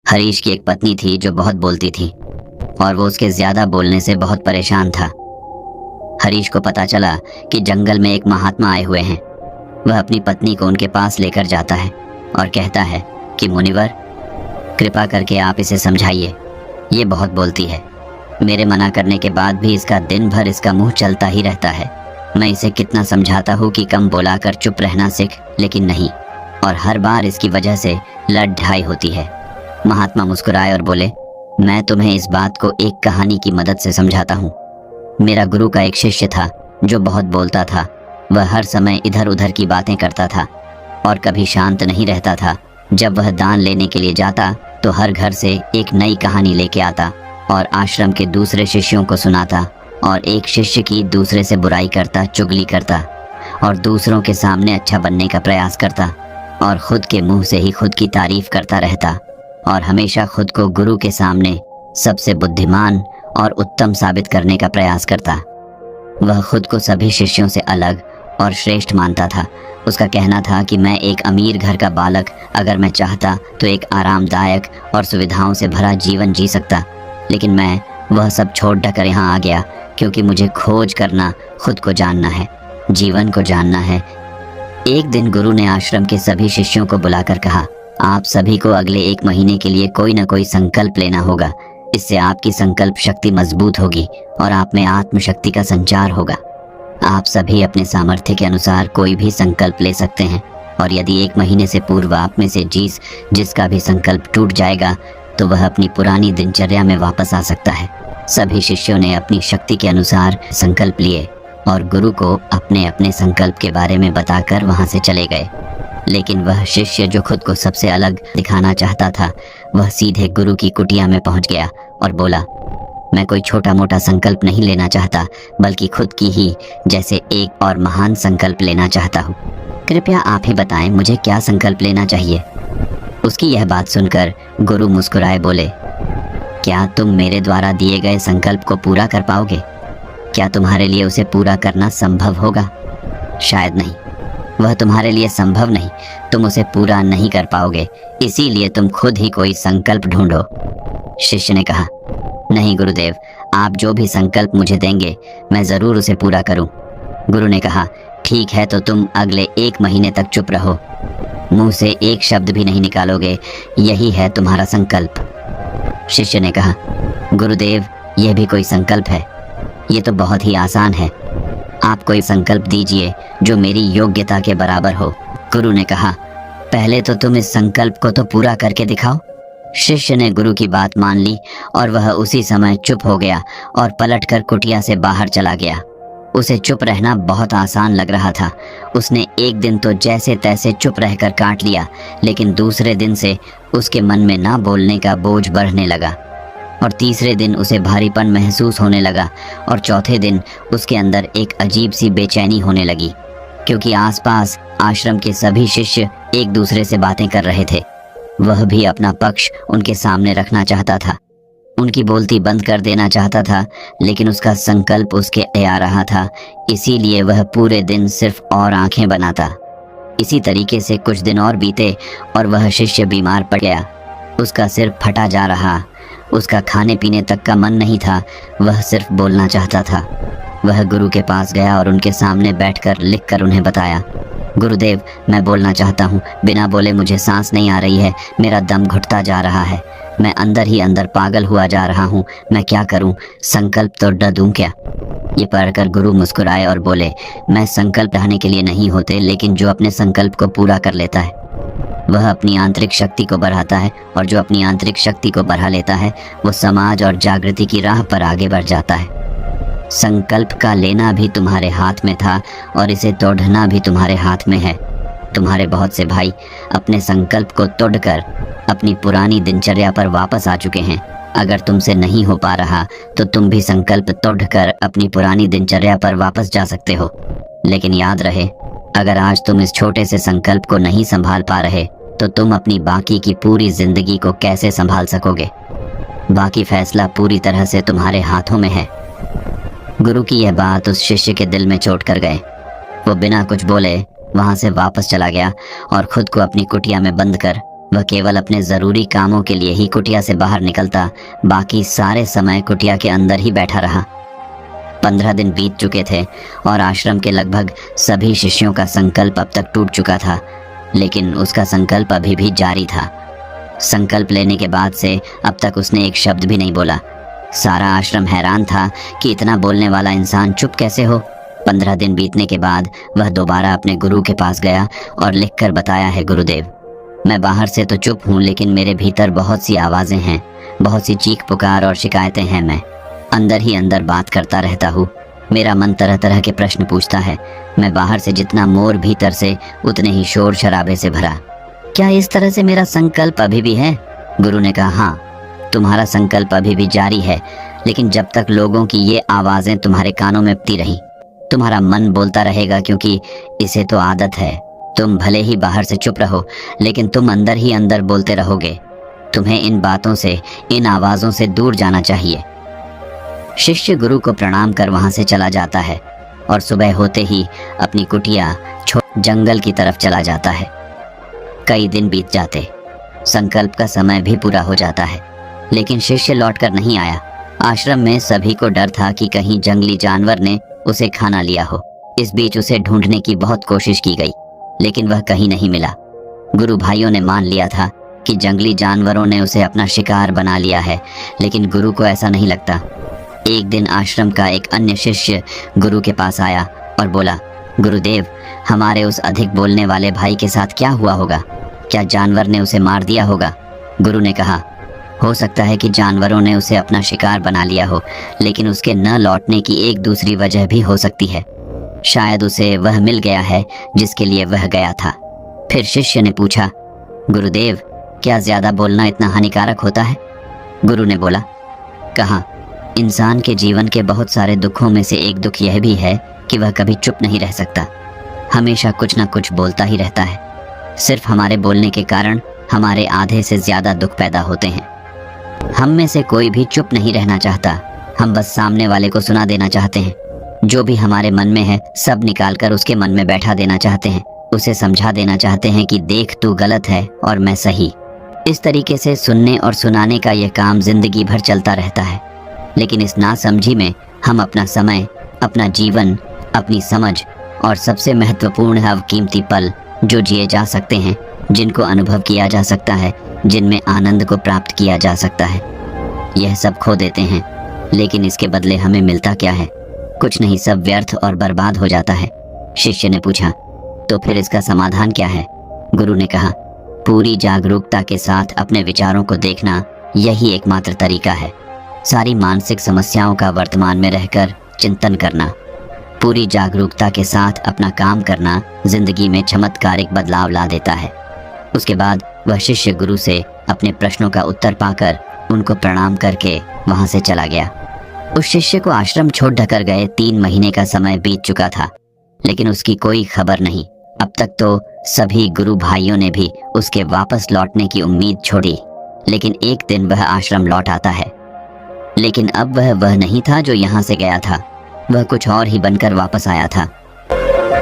हरीश की एक पत्नी थी जो बहुत बोलती थी और वो उसके ज्यादा बोलने से बहुत परेशान था। हरीश को पता चला कि जंगल में एक महात्मा आए हुए हैं। वह अपनी पत्नी को उनके पास लेकर जाता है और कहता है कि मुनिवर, कृपा करके आप इसे समझाइए, ये बहुत बोलती है। मेरे मना करने के बाद भी इसका दिन भर इसका मुंह चलता ही रहता है। मैं इसे कितना समझाता हूँ कि कम बोलाकर चुप रहना सीख, लेकिन नहीं, और हर बार इसकी वजह से लड़ ढाई होती है। महात्मा मुस्कुराए और बोले, मैं तुम्हें इस बात को एक कहानी की मदद से समझाता हूँ। मेरा गुरु का एक शिष्य था जो बहुत बोलता था। वह हर समय इधर उधर की बातें करता था और कभी शांत नहीं रहता था। जब वह दान लेने के लिए जाता तो हर घर से एक नई कहानी लेके आता और आश्रम के दूसरे शिष्यों को सुनाता, और एक शिष्य की दूसरे से बुराई करता, चुगली करता और दूसरों के सामने अच्छा बनने का प्रयास करता और खुद के मुंह से ही खुद की तारीफ करता रहता और हमेशा खुद को गुरु के सामने सबसे बुद्धिमान और उत्तम साबित करने का प्रयास करता। वह खुद को सभी शिष्यों से अलग और श्रेष्ठ मानता था। उसका कहना था कि मैं एक अमीर घर का बालक अगर मैं चाहता तो एक आरामदायक और सुविधाओं से भरा जीवन जी सकता, लेकिन मैं वह सब छोड़ कर यहाँ आ गया क्योंकि मुझे खोज करना, खुद को जानना है, जीवन को जानना है। एक दिन गुरु ने आश्रम के सभी शिष्यों को बुलाकर कहा, आप सभी को अगले 1 महीने के लिए कोई न कोई संकल्प लेना होगा। इससे आपकी संकल्प शक्ति मजबूत होगी और आप में आत्मशक्ति का संचार होगा। आप सभी अपने सामर्थ्य के अनुसार कोई भी संकल्प ले सकते हैं, और यदि 1 महीने से पूर्व आप में से जिसका भी संकल्प टूट जाएगा तो वह अपनी पुरानी दिनचर्या में वापस आ सकता है। सभी शिष्यों ने अपनी शक्ति के अनुसार संकल्प लिए और गुरु को अपने अपने संकल्प के बारे में बताकर वहां से चले गए। लेकिन वह शिष्य जो खुद को सबसे अलग दिखाना चाहता था, वह सीधे गुरु की कुटिया में पहुंच गया और बोला, मैं कोई छोटा मोटा संकल्प नहीं लेना चाहता, बल्कि खुद की ही जैसे एक और महान संकल्प लेना चाहता हूँ। कृपया आप ही बताएं मुझे क्या संकल्प लेना चाहिए। उसकी यह बात सुनकर गुरु मुस्कुराए बोले, क्या तुम मेरे द्वारा दिए गए संकल्प को पूरा कर पाओगे? क्या तुम्हारे लिए उसे पूरा करना संभव होगा? शायद नहीं, वह तुम्हारे लिए संभव नहीं। तुम उसे पूरा नहीं कर पाओगे, इसीलिए तुम खुद ही कोई संकल्प ढूंढो। शिष्य ने कहा, नहीं गुरुदेव, आप जो भी संकल्प मुझे देंगे मैं जरूर उसे पूरा करूं। गुरु ने कहा, ठीक है, तो तुम अगले 1 महीने तक चुप रहो, मुंह से एक शब्द भी नहीं निकालोगे, यही है तुम्हारा संकल्प। शिष्य ने कहा, गुरुदेव, यह भी कोई संकल्प है? ये तो बहुत ही आसान है। आप कोई संकल्प दीजिए जो मेरी योग्यता के बराबर हो। गुरु ने कहा, पहले तो तुम इस संकल्प को तो पूरा करके दिखाओ। शिष्य ने गुरु की बात मान ली और वह उसी समय चुप हो गया और पलटकर कुटिया से बाहर चला गया। उसे चुप रहना बहुत आसान लग रहा था। उसने एक दिन तो जैसे तैसे चुप रहकर काट लिया, लेकिन दूसरे दिन से उसके मन में ना बोलने का बोझ बढ़ने लगा, और तीसरे दिन उसे भारीपन महसूस होने लगा, और चौथे दिन उसके अंदर एक अजीब सी बेचैनी होने लगी, क्योंकि आसपास आश्रम के सभी शिष्य एक दूसरे से बातें कर रहे थे। वह भी अपना पक्ष उनके सामने रखना चाहता था, उनकी बोलती बंद कर देना चाहता था, लेकिन उसका संकल्प उसके आ रहा था, इसीलिए वह पूरे दिन सिर्फ और आंखें बनाता। इसी तरीके से कुछ दिन और बीते और वह शिष्य बीमार पड़ गया। उसका सिर फटा जा रहा, उसका खाने पीने तक का मन नहीं था, वह सिर्फ बोलना चाहता था। वह गुरु के पास गया और उनके सामने बैठकर लिखकर उन्हें बताया, गुरुदेव, मैं बोलना चाहता हूँ, बिना बोले मुझे सांस नहीं आ रही है, मेरा दम घुटता जा रहा है, मैं अंदर ही अंदर पागल हुआ जा रहा हूँ, मैं क्या करूँ? संकल्प तो दूं क्या? ये पढ़कर गुरु मुस्कुराए और बोले, मैं संकल्प ढाने के लिए नहीं होते, लेकिन जो अपने संकल्प को पूरा कर लेता है वह अपनी आंतरिक शक्ति को बढ़ाता है, और जो अपनी आंतरिक शक्ति को बढ़ा लेता है वो समाज और जागृति की राह पर आगे बढ़ जाता है। संकल्प का लेना भी तुम्हारे हाथ में था और इसे तोड़ना भी तुम्हारे हाथ में है। तुम्हारे बहुत से भाई अपने संकल्प को तोड़कर अपनी पुरानी दिनचर्या पर वापस आ चुके हैं। अगर तुमसे नहीं हो पा रहा तो तुम भी संकल्प तोड़कर अपनी पुरानी दिनचर्या पर वापस जा सकते हो। लेकिन याद रहे, अगर आज तुम इस छोटे से संकल्प को नहीं संभाल पा रहे तो तुम अपनी बाकी की पूरी जिंदगी को कैसे संभाल सकोगे? बाकी फैसला पूरी तरह से तुम्हारे हाथों में है। गुरु की यह बात उस शिष्य के दिल में चोट कर गए। वो बिना कुछ बोले वहां से वापस चला गया और खुद को अपनी कुटिया में बंद कर वह केवल अपने जरूरी कामों के लिए ही कुटिया से बाहर निकलता, बाकी सारे समय कुटिया के अंदर ही बैठा रहा। 15 दिन बीत चुके थे और आश्रम के लगभग सभी शिष्यों का संकल्प अब तक टूट चुका था, लेकिन उसका संकल्प अभी भी जारी था। संकल्प लेने के बाद से अब तक उसने एक शब्द भी नहीं बोला। सारा आश्रम हैरान था कि इतना बोलने वाला इंसान चुप कैसे हो। 15 दिन बीतने के बाद वह दोबारा अपने गुरु के पास गया और लिखकर बताया है, गुरुदेव, मैं बाहर से तो चुप हूँ, लेकिन मेरे भीतर बहुत सी आवाज़ें हैं, बहुत सी चीख पुकार और शिकायतें हैं। मैं अंदर ही अंदर बात करता रहता हूँ। मेरा मन तरह तरह के प्रश्न पूछता है। मैं बाहर से जितना मोर, भीतर से उतने ही शोर शराबे से भरा। क्या इस तरह से मेरा संकल्प अभी भी है? गुरु ने कहा, हाँ, तुम्हारा संकल्प अभी भी जारी है, लेकिन जब तक लोगों की ये आवाज़ें तुम्हारे कानों में पती रही, तुम्हारा मन बोलता रहेगा, क्योंकि इसे तो आदत है। तुम भले ही बाहर से चुप रहो, लेकिन तुम अंदर ही अंदर बोलते रहोगे। तुम्हें इन बातों से, इन आवाज़ों से दूर जाना चाहिए। शिष्य गुरु को प्रणाम कर वहां से चला जाता है और सुबह होते ही अपनी कुटिया छोड़ जंगल की तरफ चला जाता है। कई दिन बीत जाते, संकल्प का समय भी पूरा हो जाता है, लेकिन शिष्य लौटकर नहीं आया। आश्रम में सभी को डर था कि कहीं जंगली जानवर ने उसे खाना लिया हो। इस बीच उसे ढूंढने की बहुत कोशिश की गई, लेकिन वह कहीं नहीं मिला। गुरु भाइयों ने मान लिया था कि जंगली जानवरों ने उसे अपना शिकार बना लिया है, लेकिन गुरु को ऐसा नहीं लगता। एक दिन आश्रम का एक अन्य शिष्य गुरु के पास आया और बोला, गुरुदेव, हमारे उस अधिक बोलने वाले भाई के साथ क्या हुआ होगा? क्या जानवर ने उसे मार दिया होगा? गुरु ने कहा, हो सकता है कि जानवरों ने उसे अपना शिकार बना लिया हो, लेकिन उसके न लौटने की एक दूसरी वजह भी हो सकती है। शायद उसे वह मिल गया है जिसके लिए वह गया था। फिर शिष्य ने पूछा, गुरुदेव, क्या ज्यादा बोलना इतना हानिकारक होता है? गुरु ने बोला, कहा, इंसान के जीवन के बहुत सारे दुखों में से एक दुख यह भी है कि वह कभी चुप नहीं रह सकता, हमेशा कुछ ना कुछ बोलता ही रहता है। सिर्फ हमारे बोलने के कारण हमारे आधे से ज्यादा दुख पैदा होते हैं। हम में से कोई भी चुप नहीं रहना चाहता, हम बस सामने वाले को सुना देना चाहते हैं। जो भी हमारे मन में है सब निकालकर उसके मन में बैठा देना चाहते हैं। उसे समझा देना चाहते हैं कि देख, तू गलत है और मैं सही। इस तरीके से सुनने और सुनाने का यह काम जिंदगी भर चलता रहता है, लेकिन इस नासमझी में हम अपना समय, अपना जीवन, अपनी समझ और सबसे महत्वपूर्ण है कीमती पल जो जिए जा सकते हैं, जिनको अनुभव किया जा सकता है, जिनमें आनंद को प्राप्त किया जा सकता है, यह सब खो देते हैं। लेकिन इसके बदले हमें मिलता क्या है? कुछ नहीं, सब व्यर्थ और बर्बाद हो जाता है। शिष्य ने पूछा, तो फिर इसका समाधान क्या है? गुरु ने कहा, पूरी जागरूकता के साथ अपने विचारों को देखना, यही एकमात्र तरीका है। सारी मानसिक समस्याओं का वर्तमान में रहकर चिंतन करना, पूरी जागरूकता के साथ अपना काम करना जिंदगी में चमत्कारिक बदलाव ला देता है। उसके बाद वह शिष्य गुरु से अपने प्रश्नों का उत्तर पाकर उनको प्रणाम करके वहां से चला गया। उस शिष्य को आश्रम छोड़ ढकर गए 3 महीने का समय बीत चुका था, लेकिन उसकी कोई खबर नहीं। अब तक तो सभी गुरु भाइयों ने भी उसके वापस लौटने की उम्मीद छोड़ी, लेकिन एक दिन वह आश्रम लौट आता है। लेकिन अब वह नहीं था जो यहाँ से गया था, वह कुछ और ही बनकर वापस आया था।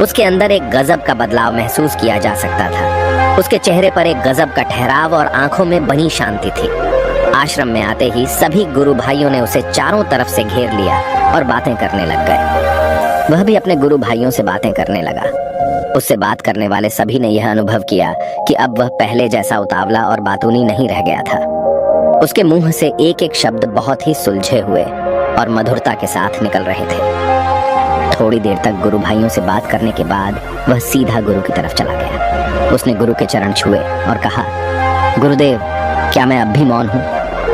उसके अंदर एक गजब का बदलाव महसूस किया जा सकता था। उसके चेहरे पर एक गजब का ठहराव और आंखों में बनी शांति थी। आश्रम में आते ही सभी गुरु भाइयों ने उसे चारों तरफ से घेर लिया और बातें करने लग गए। वह भी अपने गुरु भाइयों से बातें करने लगा। उससे बात करने वाले सभी ने यह अनुभव किया कि अब वह पहले जैसा उतावला और बातूनी नहीं रह गया था। उसके मुंह से एक एक शब्द बहुत ही सुलझे हुए और मधुरता के साथ निकल रहे थे। थोड़ी देर तक गुरु भाइयों से बात करने के बाद वह सीधा गुरु की तरफ चला गया। उसने गुरु के चरण छुए और कहा, गुरुदेव, क्या मैं अब भी मौन हूँ?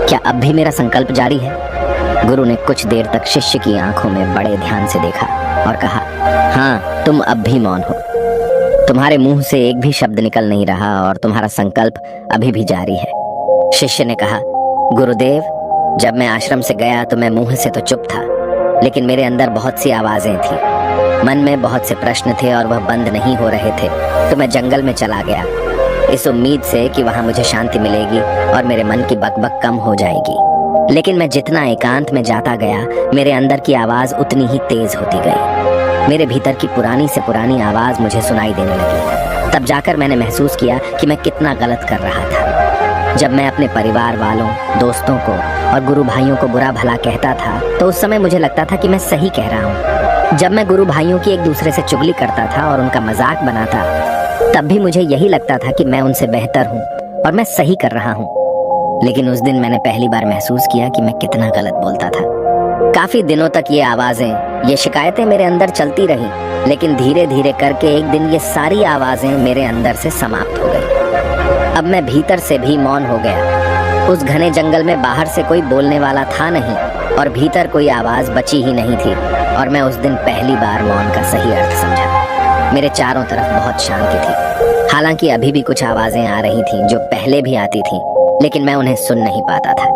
क्या अब भी मेरा संकल्प जारी है? गुरु ने कुछ देर तक शिष्य की आंखों में बड़े ध्यान से देखा और कहा, हाँ, तुम अब भी मौन हो। तुम्हारे मुंह से एक भी शब्द निकल नहीं रहा और तुम्हारा संकल्प अभी भी जारी है। शिष्य ने कहा, गुरुदेव, जब मैं आश्रम से गया तो मैं मुंह से तो चुप था, लेकिन मेरे अंदर बहुत सी आवाजें थी। मन में बहुत से प्रश्न थे और वह बंद नहीं हो रहे थे, तो मैं जंगल में चला गया, इस उम्मीद से कि वहां मुझे शांति मिलेगी और मेरे मन की बकबक कम हो जाएगी। लेकिन मैं जितना एकांत में जाता गया, मेरे अंदर की आवाज उतनी ही तेज होती गई। मेरे भीतर की पुरानी से पुरानी आवाज मुझे सुनाई देने लगी। तब जाकर मैंने महसूस किया कि मैं कितना गलत कर रहा था। जब मैं अपने परिवार वालों, दोस्तों को और गुरु भाइयों को बुरा भला कहता था तो उस समय मुझे लगता था कि मैं सही कह रहा हूँ। जब मैं गुरु भाइयों की एक दूसरे से चुगली करता था और उनका मजाक बनाता, तब भी मुझे यही लगता था कि मैं उनसे बेहतर हूँ और मैं सही कर रहा हूँ। लेकिन उस दिन मैंने पहली बार महसूस किया कि मैं कितना गलत बोलता था। काफी दिनों तक ये आवाजें, ये शिकायतें मेरे अंदर चलती रही, लेकिन धीरे धीरे करके एक दिन ये सारी आवाजें मेरे अंदर से समाप्त हो गई। अब मैं भीतर से भी मौन हो गया। उस घने जंगल में बाहर से कोई बोलने वाला था नहीं और भीतर कोई आवाज बची ही नहीं थी, और मैं उस दिन पहली बार मौन का सही अर्थ समझा। मेरे चारों तरफ बहुत शांति थी। हालांकि अभी भी कुछ आवाजें आ रही थीं जो पहले भी आती थीं, लेकिन मैं उन्हें सुन नहीं पाता था।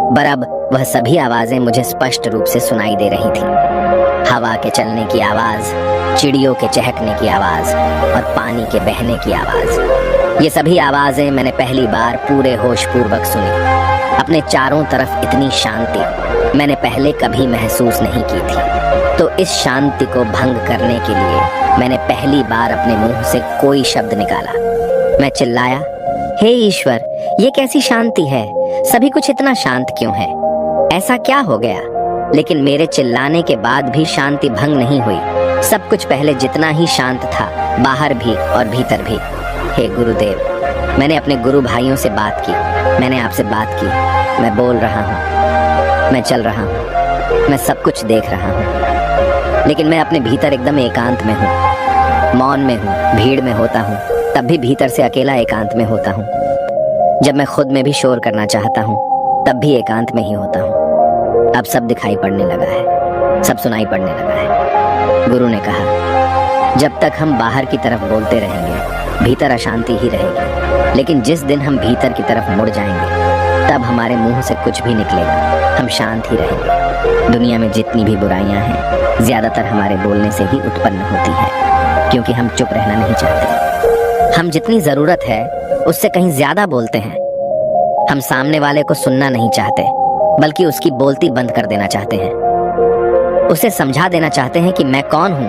पर अब वह सभी आवाजें मुझे स्पष्ट रूप से सुनाई दे रही थीं। हवा के चलने की आवाज, चिड़ियों के चहकने की आवाज और पानी के बहने की आवाज। ये सभी आवाजें मैंने पहली बार पूरे होशपूर्वक सुनी। अपने चारों तरफ इतनी शांति मैंने पहले कभी महसूस नहीं की थी। तो इस शांति को भंग करने के लिए मैंने पहली बार अपने मुंह से कोई शब्द निकाला। मैं चिल्लाया, हे ईश्वर, ये कैसी शांति है? सभी कुछ इतना शांत क्यों है? ऐसा क्या हो गया? लेकिन मेरे चिल्लाने के बाद भी शांति भंग नहीं हुई। सब कुछ पहले जितना ही शांत था, बाहर भी और भीतर भी। हे गुरुदेव, मैंने अपने गुरु भाइयों से बात की, मैंने आपसे बात की। मैं बोल रहा हूँ, मैं चल रहा हूँ, मैं सब कुछ देख रहा हूँ, लेकिन मैं अपने भीतर एकदम एकांत में हूँ, मौन में हूँ। भीड़ में होता हूँ तब भी भीतर से अकेला एकांत में होता हूँ। जब मैं खुद में भी शोर करना चाहता हूँ तब भी एकांत में ही होता हूँ। अब सब दिखाई पड़ने लगा है, सब सुनाई पड़ने लगा है। गुरु ने कहा, जब तक हम बाहर की तरफ बोलते रहेंगे भीतर अशांति ही रहेगी, लेकिन जिस दिन हम भीतर की तरफ मुड़ जाएंगे तब हमारे मुंह से कुछ भी निकलेगा, हम शांत ही रहेंगे। दुनिया में जितनी भी बुराइयां हैं ज्यादातर हमारे बोलने से ही उत्पन्न होती है, क्योंकि हम चुप रहना नहीं चाहते। हम जितनी जरूरत है उससे कहीं ज्यादा बोलते हैं। हम सामने वाले को सुनना नहीं चाहते, बल्कि उसकी बोलती बंद कर देना चाहते हैं। उसे समझा देना चाहते हैं कि मैं कौन हूँ,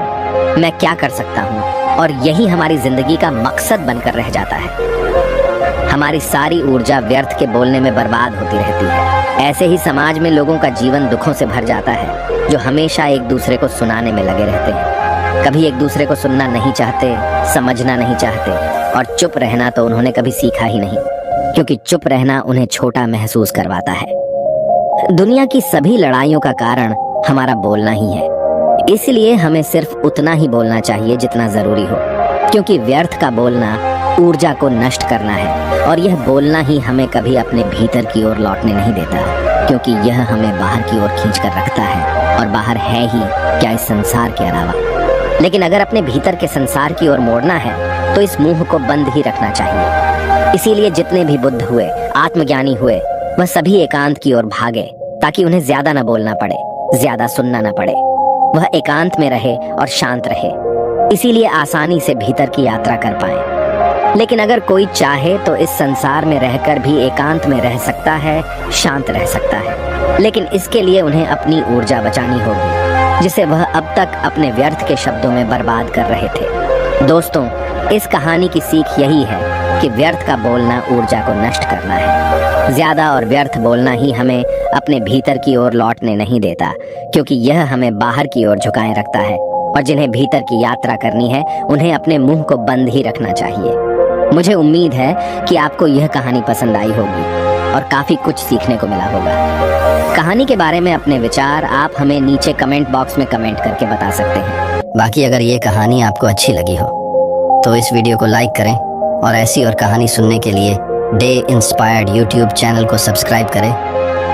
मैं क्या कर सकता हूँ, और यही हमारी जिंदगी का मकसद बनकर रह जाता है। हमारी सारी ऊर्जा व्यर्थ के बोलने में बर्बाद होती रहती है। ऐसे ही समाज में लोगों का जीवन दुखों से भर जाता है, जो हमेशा एक दूसरे को सुनाने में लगे रहते हैं। कभी एक दूसरे को सुनना नहीं चाहते, समझना नहीं चाहते, और चुप रहना तो उन्होंने कभी सीखा ही नहीं, क्योंकि चुप रहना उन्हें छोटा महसूस करवाता है। दुनिया की सभी लड़ाइयों का कारण हमारा बोलना ही है। इसलिए हमें सिर्फ उतना ही बोलना चाहिए जितना जरूरी हो, क्योंकि व्यर्थ का बोलना ऊर्जा को नष्ट करना है, और यह बोलना ही हमें कभी अपने भीतर की ओर लौटने नहीं देता, क्योंकि यह हमें बाहर की ओर खींच कर रखता है, और बाहर है ही क्या इस संसार के अलावा। लेकिन अगर अपने भीतर के संसार की ओर मोड़ना है तो इस मुंह को बंद ही रखना चाहिए। इसीलिए जितने भी बुद्ध हुए, आत्मज्ञानी हुए, वह सभी एकांत की ओर भागे, ताकि उन्हें ज्यादा न बोलना पड़े, ज्यादा सुनना न पड़े। वह एकांत में रहे और शांत रहे, इसीलिए आसानी से भीतर की यात्रा कर पाए। लेकिन अगर कोई चाहे तो इस संसार में रहकर भी एकांत में रह सकता है, शांत रह सकता है, लेकिन इसके लिए उन्हें अपनी ऊर्जा बचानी होगी, जिसे वह अब तक अपने व्यर्थ के शब्दों में बर्बाद कर रहे थे। दोस्तों, इस कहानी की सीख यही है कि व्यर्थ का बोलना ऊर्जा को नष्ट करना है। ज्यादा और व्यर्थ बोलना ही हमें अपने भीतर की ओर लौटने नहीं देता, क्योंकि यह हमें बाहर की ओर झुकाए रखता है, और जिन्हें भीतर की यात्रा करनी है उन्हें अपने मुंह को बंद ही रखना चाहिए। मुझे उम्मीद है कि आपको यह कहानी पसंद आई होगी और काफी कुछ सीखने को मिला होगा। कहानी के बारे में अपने विचार आप हमें नीचे कमेंट बॉक्स में कमेंट करके बता सकते हैं। बाकी अगर ये कहानी आपको अच्छी लगी हो तो इस वीडियो को लाइक करें, और ऐसी और कहानी सुनने के लिए डे इंस्पायर्ड यूट्यूब चैनल को सब्सक्राइब करें।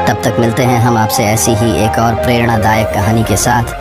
तब तक मिलते हैं हम आपसे ऐसी ही एक और प्रेरणादायक कहानी के साथ।